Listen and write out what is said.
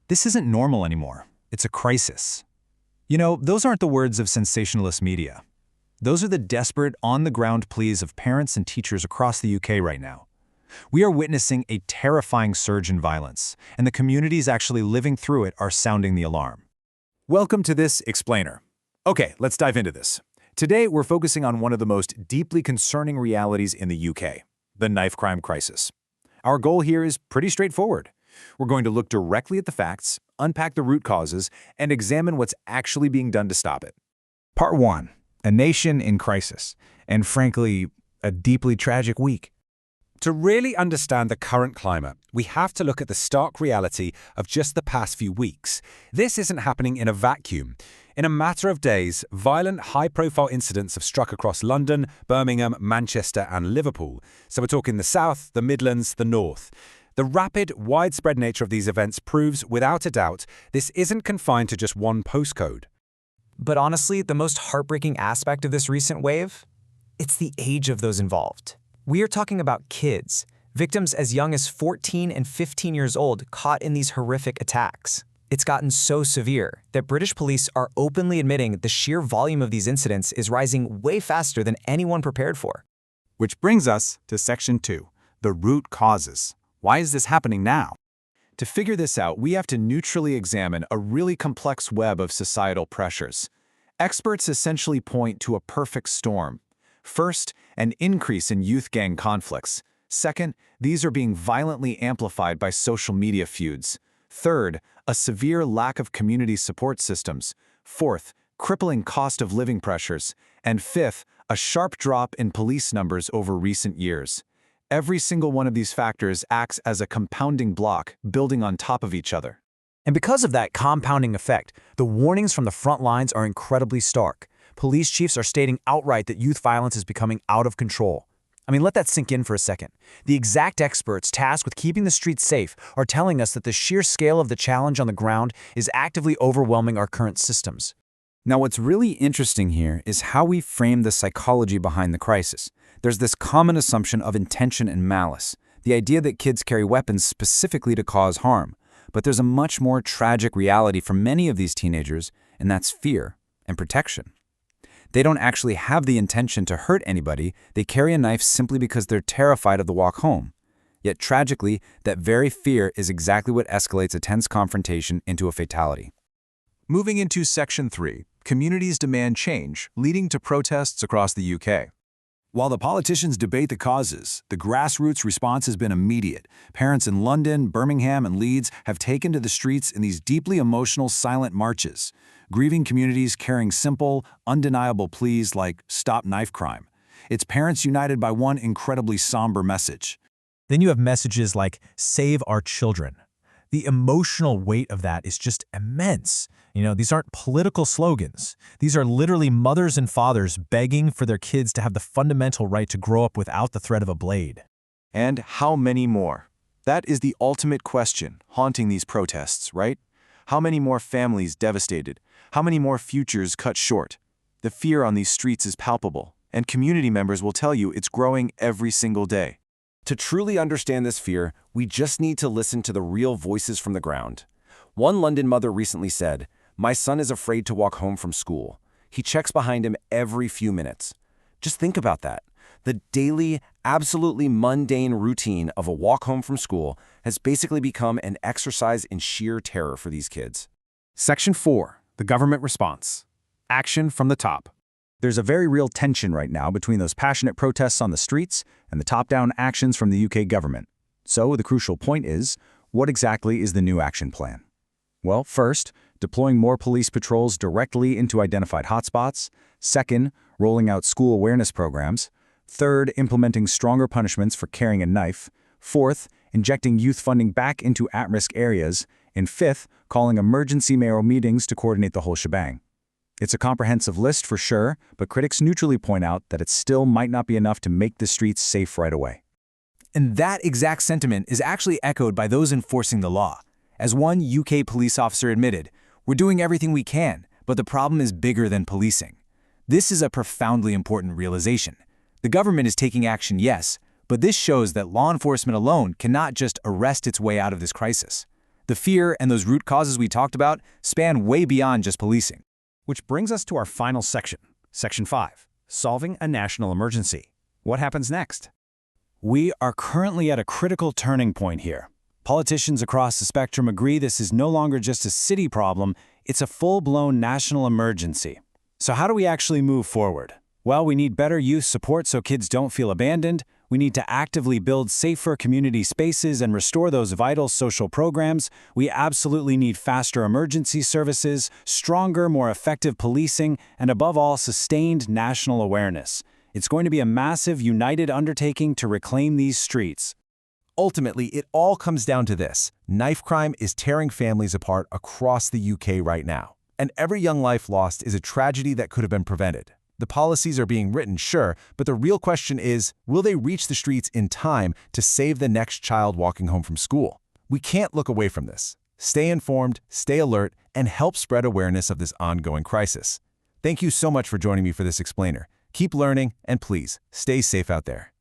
This isn't normal anymore. It's a crisis. Those aren't the words of sensationalist media. Those are the desperate, on-the-ground pleas of parents and teachers across the UK right now. We are witnessing a terrifying surge in violence, and the communities actually living through it are sounding the alarm. Welcome to this Explainer. Okay, let's dive into this. Today, we're focusing on one of the most deeply concerning realities in the UK, the knife crime crisis. Our goal here is pretty straightforward. We're going to look directly at the facts, unpack the root causes, and examine what's actually being done to stop it. Part 1. A nation in crisis, and frankly, a deeply tragic week. To really understand the current climate, we have to look at the stark reality of just the past few weeks. This isn't happening in a vacuum. In a matter of days, violent, high-profile incidents have struck across London, Birmingham, Manchester, and Liverpool. So we're talking the South, the Midlands, the North. The rapid, widespread nature of these events proves, without a doubt, this isn't confined to just one postcode. But honestly, the most heartbreaking aspect of this recent wave? It's the age of those involved. We are talking about kids, victims as young as 14 and 15 years old caught in these horrific attacks. It's gotten so severe that British police are openly admitting the sheer volume of these incidents is rising way faster than anyone prepared for. Which brings us to Section 2, the root causes. Why is this happening now? To figure this out, we have to neutrally examine a really complex web of societal pressures. Experts essentially point to a perfect storm. First, an increase in youth gang conflicts. Second, these are being violently amplified by social media feuds. Third, a severe lack of community support systems. Fourth, crippling cost of living pressures. And fifth, a sharp drop in police numbers over recent years. Every single one of these factors acts as a compounding block, building on top of each other. And because of that compounding effect, the warnings from the front lines are incredibly stark. Police chiefs are stating outright that youth violence is becoming out of control. Let that sink in for a second. The exact experts tasked with keeping the streets safe are telling us that the sheer scale of the challenge on the ground is actively overwhelming our current systems. Now, what's really interesting here is how we frame the psychology behind the crisis. There's this common assumption of intention and malice, the idea that kids carry weapons specifically to cause harm. But there's a much more tragic reality for many of these teenagers, and that's fear and protection. They don't actually have the intention to hurt anybody, they carry a knife simply because they're terrified of the walk home. Yet tragically, that very fear is exactly what escalates a tense confrontation into a fatality. Moving into Section 3, communities demand change, leading to protests across the UK. While the politicians debate the causes, the grassroots response has been immediate. Parents in London, Birmingham, and Leeds have taken to the streets in these deeply emotional silent marches, grieving communities carrying simple, undeniable pleas like "Stop Knife Crime." It's parents united by one incredibly somber message. Then you have messages like "Save our children." The emotional weight of that is just immense. These aren't political slogans. These are literally mothers and fathers begging for their kids to have the fundamental right to grow up without the threat of a blade. And how many more? That is the ultimate question haunting these protests, right? How many more families devastated? How many more futures cut short? The fear on these streets is palpable, and community members will tell you it's growing every single day. To truly understand this fear, we just need to listen to the real voices from the ground. One London mother recently said, "My son is afraid to walk home from school. He checks behind him every few minutes." Just think about that. The daily, absolutely mundane routine of a walk home from school has basically become an exercise in sheer terror for these kids. Section 4, the government response. Action from the top. There's a very real tension right now between those passionate protests on the streets and the top-down actions from the UK government. So the crucial point is, what exactly is the new action plan? Well, first, deploying more police patrols directly into identified hotspots. Second, rolling out school awareness programs. Third, implementing stronger punishments for carrying a knife. Fourth, injecting youth funding back into at-risk areas. And fifth, calling emergency mayoral meetings to coordinate the whole shebang. It's a comprehensive list for sure, but critics neutrally point out that it still might not be enough to make the streets safe right away. And that exact sentiment is actually echoed by those enforcing the law. As one UK police officer admitted, "We're doing everything we can, but the problem is bigger than policing." This is a profoundly important realization. The government is taking action, yes, but this shows that law enforcement alone cannot just arrest its way out of this crisis. The fear and those root causes we talked about span way beyond just policing. Which brings us to our final section, Section 5, Solving a National Emergency. What happens next? We are currently at a critical turning point here. Politicians across the spectrum agree this is no longer just a city problem, it's a full-blown national emergency. So how do we actually move forward? Well, we need better youth support so kids don't feel abandoned. We need to actively build safer community spaces and restore those vital social programs. We absolutely need faster emergency services, stronger, more effective policing, and above all, sustained national awareness. It's going to be a massive, united undertaking to reclaim these streets. Ultimately, it all comes down to this. Knife crime is tearing families apart across the UK right now. And every young life lost is a tragedy that could have been prevented. The policies are being written, sure, but the real question is, will they reach the streets in time to save the next child walking home from school? We can't look away from this. Stay informed, stay alert, and help spread awareness of this ongoing crisis. Thank you so much for joining me for this explainer. Keep learning, and please, stay safe out there.